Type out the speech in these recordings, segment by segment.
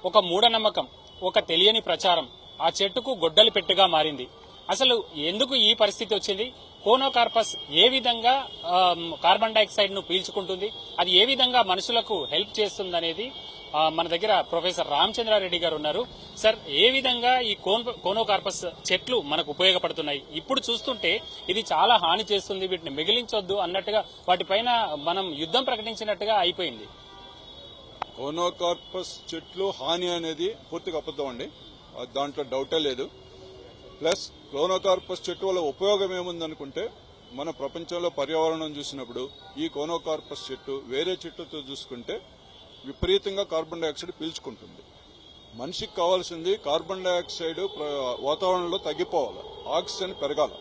ఒక మూఢనమ్మకం, ఒక తెలియని ప్రచారం ఆ చెట్టుకు గొడ్డలి పెట్టెగా మారింది. అసలు ఎందుకు ఈ పరిస్థితి వచ్చింది? కోనోకార్పస్ ఏ విధంగా కార్బన్ డైఆక్సైడ్ ను పీల్చుకుంటుంది, అది ఏ విధంగా మనుషులకు హెల్ప్ చేస్తుంది అనేది మన దగ్గర ప్రొఫెసర్ రామచంద్రారెడ్డి గారు ఉన్నారు. సార్, ఏ విధంగా ఈ కోనోకార్పస్ చెట్లు మనకు ఉపయోగపడుతున్నాయి? ఇప్పుడు చూస్తుంటే ఇది చాలా హాని చేస్తుంది, వీటిని మిగిలించొద్దు అన్నట్టుగా వాటిపైన మనం యుద్ధం ప్రకటించినట్టుగా అయిపోయింది. కోనోకార్పస్ చెట్లు హాని అనేది పూర్తిగా అబద్ధం అండి, దాంట్లో డౌటే లేదు. ప్లస్ కోనోకార్పస్ చెట్టు వల్ల ఉపయోగం ఏముందనుకుంటే, మన ప్రపంచంలో పర్యావరణం చూసినప్పుడు ఈ కోనోకార్పస్ చెట్టు వేరే చెట్టుతో చూసుకుంటే విపరీతంగా కార్బన్ డైఆక్సైడ్ పీల్చుకుంటుంది. మనిషికి కావాల్సింది కార్బన్ డైఆక్సైడ్ వాతావరణంలో తగ్గిపోవాలి, ఆక్సిజన్ పెరగాల.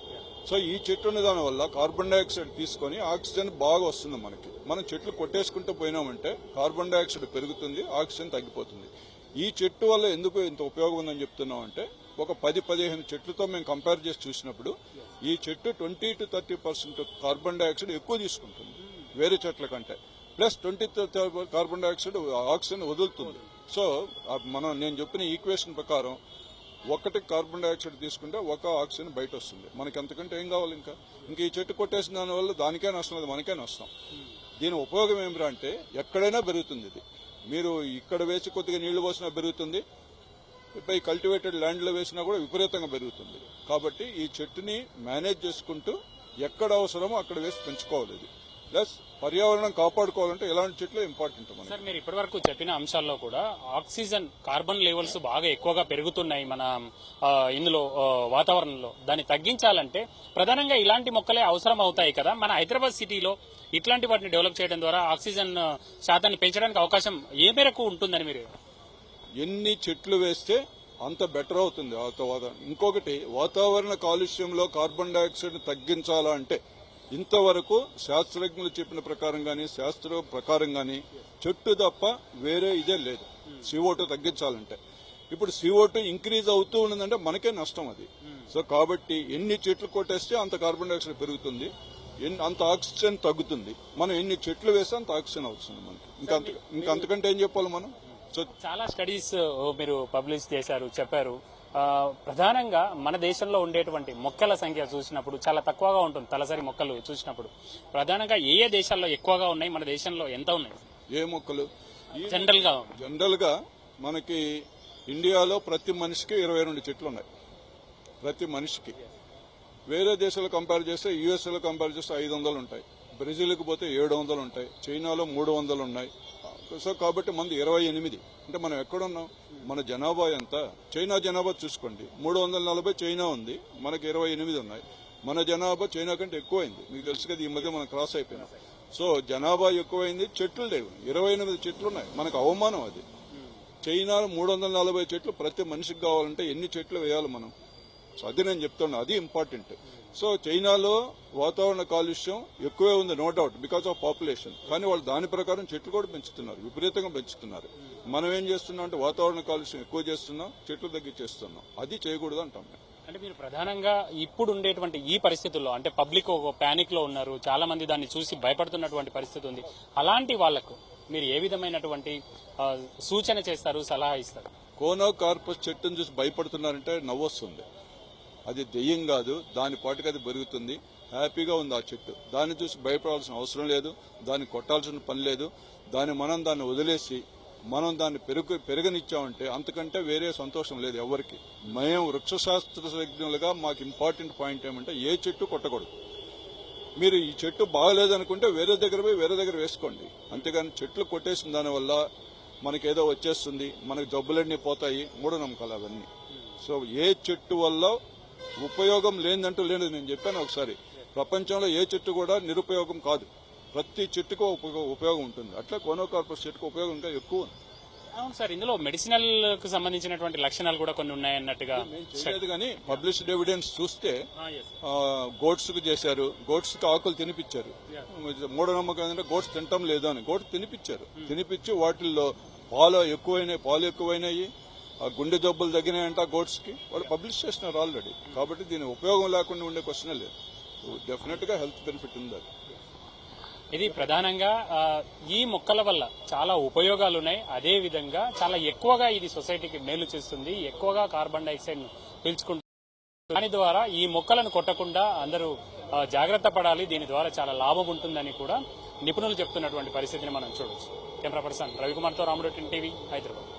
సో ఈ చెట్టు ఉన్న దానివల్ల కార్బన్ డైఆక్సైడ్ తీసుకొని ఆక్సిజన్ బాగా వస్తుంది మనకి. మనం చెట్లు కొట్టేసుకుంటూ పోయినామంటే కార్బన్ డైఆక్సైడ్ పెరుగుతుంది, ఆక్సిజన్ తగ్గిపోతుంది. ఈ చెట్టు వల్ల ఎందుకు ఇంత ఉపయోగం ఉందని చెప్తున్నామంటే, ఒక 10-15 చెట్లతో మేము కంపేర్ చేసి చూసినప్పుడు ఈ చెట్టు 20 to 30% కార్బన్ డైఆక్సైడ్ ఎక్కువ తీసుకుంటుంది వేరే చెట్ల కంటే. ప్లస్ 20 కార్బన్ డైఆక్సైడ్ ఆక్సిజన్ వదులుతుంది. సో నేను చెప్పిన ఈక్వేషన్ ప్రకారం ఒకటి కార్బన్ డైఆక్సైడ్ తీసుకుంటే ఒక ఆక్సిజన్ బయట వస్తుంది. మనకి అంతకంటే ఏం కావాలి? ఇంకా ఈ చెట్టు కొట్టేసిన దానివల్ల దానికే నష్టం లేదు, మనకే నష్టం. దీని ఉపయోగం ఏమిరా అంటే, ఎక్కడైనా పెరుగుతుంది ఇది. మీరు ఇక్కడ వేసి కొద్దిగా నీళ్లు పోసినా పెరుగుతుంది, పై కల్టివేటెడ్ ల్యాండ్ లో వేసినా కూడా విపరీతంగా పెరుగుతుంది. కాబట్టి ఈ చెట్టుని మేనేజ్ చేసుకుంటూ ఎక్కడ అవసరమో అక్కడ వేసి పెంచుకోవాలి. ఇది ప్లస్ పర్యావరణం కాపాడుకోవాలంటే ఎలాంటి చెట్లు ఇంపార్టెంట్. సార్, మీరు ఇప్పటి వరకు చెప్పిన అంశాల్లో కూడా ఆక్సిజన్, కార్బన్ లెవెల్స్ బాగా ఎక్కువగా పెరుగుతున్నాయి మన ఇందులో వాతావరణంలో. దాన్ని తగ్గించాలంటే ప్రధానంగా ఇలాంటి మొక్కలే అవసరం అవుతాయి కదా. మన హైదరాబాద్ సిటీలో ఇట్లాంటి వాటిని డెవలప్ చేయడం ద్వారా ఆక్సిజన్ శాతాన్ని పెంచడానికి అవకాశం ఏ మేరకు ఉంటుందని మీరు? ఎన్ని చెట్లు వేస్తే అంత బెటర్ అవుతుంది వాతావరణం. ఇంకొకటి, వాతావరణ కాలుష్యంలో కార్బన్ డైఆక్సైడ్ తగ్గించాలా అంటే ఇంతవరకు శాస్త్రజ్ఞులు చెప్పిన ప్రకారం గానీ శాస్త్ర ప్రకారం గానీ చెట్టు తప్ప వేరే ఇదే లేదు CO2 తగ్గించాలంటే. ఇప్పుడు CO2 ఇంక్రీజ్ అవుతూ ఉన్నదంటే మనకే నష్టం అది. సో కాబట్టి ఎన్ని చెట్లు కొట్టేస్తే అంత కార్బన్ డైఆక్సైడ్ పెరుగుతుంది, అంత ఆక్సిజన్ తగ్గుతుంది. మనం ఎన్ని చెట్లు వేస్తే అంత ఆక్సిజన్ అవుతుంది మనకి. ఇంకా అంతకంటే ఏం చెప్పాలి మనం? సో చాలా స్టడీస్ మీరు పబ్లిష్ చేశారు, చెప్పారు. ప్రధానంగా మన దేశంలో ఉండేటువంటి మొక్కల సంఖ్య చూసినప్పుడు చాలా తక్కువగా ఉంటుంది. తలసరి మొక్కలు చూసినప్పుడు ప్రధానంగా ఏ ఏ దేశాల్లో ఎక్కువగా ఉన్నాయి, మన దేశంలో ఎంత ఉన్నాయి? ఏ మొక్కలు? జనరల్ గా మనకి ఇండియాలో ప్రతి మనిషికి 22 చెట్లు ఉన్నాయి, ప్రతి మనిషికి. వేరే దేశాలు కంపేర్ చేస్తే యుఎస్ఏలో కంపేర్ చేస్తే 500 ఉంటాయి, బ్రెజిల్కి పోతే 700 ఉంటాయి, చైనాలో 300 ఉన్నాయి. సో కాబట్టి మనది 28. అంటే మనం ఎక్కడున్నాం? మన జనాభా ఎంత? చైనా జనాభా చూసుకోండి, 340 చైనా ఉంది, మనకి 28 ఉన్నాయి. మన జనాభా చైనా కంటే ఎక్కువైంది, మీకు తెలుసు కదా. ఈ మధ్య మనం క్రాస్ అయిపోయినాం. సో జనాభా ఎక్కువైంది, చెట్లు లేవు. 28 చెట్లు ఉన్నాయి, మనకు అవమానం అది. చైనాలో 340 చెట్లు ప్రతి మనిషికి కావాలంటే ఎన్ని చెట్లు వేయాలి మనం? సో అది నేను చెప్తున్నా, అది ఇంపార్టెంట్. సో చైనాలో వాతావరణ కాలుష్యం ఎక్కువే ఉంది, no doubt, because of population. కానీ వాళ్ళు దాని ప్రకారం చెట్లు కూడా పెంచుతున్నారు, విపరీతంగా పెంచుతున్నారు. మనం ఏం చేస్తున్నాం అంటే వాతావరణ కాలుష్యం ఎక్కువ చేస్తున్నాం, చెట్లు తగ్గించేస్తున్నాం. అది చేయకూడదు అంటాం. అంటే మీరు ప్రధానంగా ఇప్పుడు ఉండేటువంటి ఈ పరిస్థితుల్లో, అంటే పబ్లిక్ ఒక పానిక్ లో ఉన్నారు, చాలా మంది దాన్ని చూసి భయపడుతున్నటువంటి పరిస్థితి ఉంది. అలాంటి వాళ్లకు మీరు ఏ విధమైనటువంటి సూచన చేస్తారు, సలహా ఇస్తారు? కోనోకార్పస్ చెట్టును చూసి భయపడుతున్నారంటే నవ్వొస్తుంది. అది దెయ్యం కాదు, దాని పాటుకు అది పెరుగుతుంది, హ్యాపీగా ఉంది ఆ చెట్టు. దాన్ని చూసి భయపడాల్సిన అవసరం లేదు, దాన్ని కొట్టాల్సిన పని లేదు. దాన్ని వదిలేసి మనం దాన్ని పెరగనిచ్చామంటే అంతకంటే వేరే సంతోషం లేదు ఎవరికి. మేము వృక్షశాస్త్రజ్ఞులుగా మాకు ఇంపార్టెంట్ పాయింట్ ఏమంటే ఏ చెట్టు కొట్టకూడదు. మీరు ఈ చెట్టు బాగలేదనుకుంటే వేరే దగ్గర వేసుకోండి, అంతేగాని చెట్లు కొట్టేసిన దానివల్ల మనకేదో వచ్చేస్తుంది, మనకు జబ్బులన్నీ పోతాయి, మూఢనమ్మకాలు అవన్నీ. సో ఏ చెట్టు వల్ల ఉపయోగం లేదంటూ లేదు. నేను చెప్పాను ఒకసారి, ప్రపంచంలో ఏ చెట్టు కూడా నిరుపయోగం కాదు, ప్రతి చెట్టుకు ఉపయోగం ఉంటుంది. అట్లా కోనోకార్పస్ చెట్టుకు ఉపయోగం ఇంకా ఎక్కువ ఉంది. అవును సార్, ఇందులో మెడిసినల్ కు సంబంధించినటువంటి లక్షణాలు కూడా కొన్ని ఉన్నాయన్నట్టుగా చేయలేదు. కానీ పబ్లిష్డ్ ఎవిడెన్స్ చూస్తే గోట్స్ కు చేశారు, గోట్స్ కి ఆకులు తినిపించారు. మూఢనమ్మకం ఏంటంటే గోట్స్ తినటం లేదు అని, గోట్స్ తినిపించి వాటిల్లో పాలు ఎక్కువైనాయి, గుండె జబ్బులు తగ్గినాయంట గోట్స్ కి. వాళ్ళు పబ్లిష్ చేసినారు ఆల్రెడీ. కాబట్టి దీని ఉపయోగం లేకుండా ఉండే క్వశ్చనే లేదు. డెఫినెట్ గా హెల్త్ బెనిఫిట్ ఉంది. ఇది ప్రధానంగా ఈ మొక్కల వల్ల చాలా ఉపయోగాలు ఉన్నాయి. అదే విధంగా చాలా ఎక్కువగా ఇది సొసైటీకి మేలు చేస్తుంది, ఎక్కువగా కార్బన్ డైఆక్సైడ్ ను పీల్చుకుంటుంది. దాని ద్వారా ఈ మొక్కలను కొట్టకుండా అందరూ జాగ్రత్త పడాలి. దీని ద్వారా చాలా లాభం ఉంటుందని కూడా నిపుణులు చెప్తున్నటువంటి పరిస్థితిని మనం చూడొచ్చు. కెమెరా పర్సన్ రవికుమార్తో రాముడు టీవీ, హైదరాబాద్.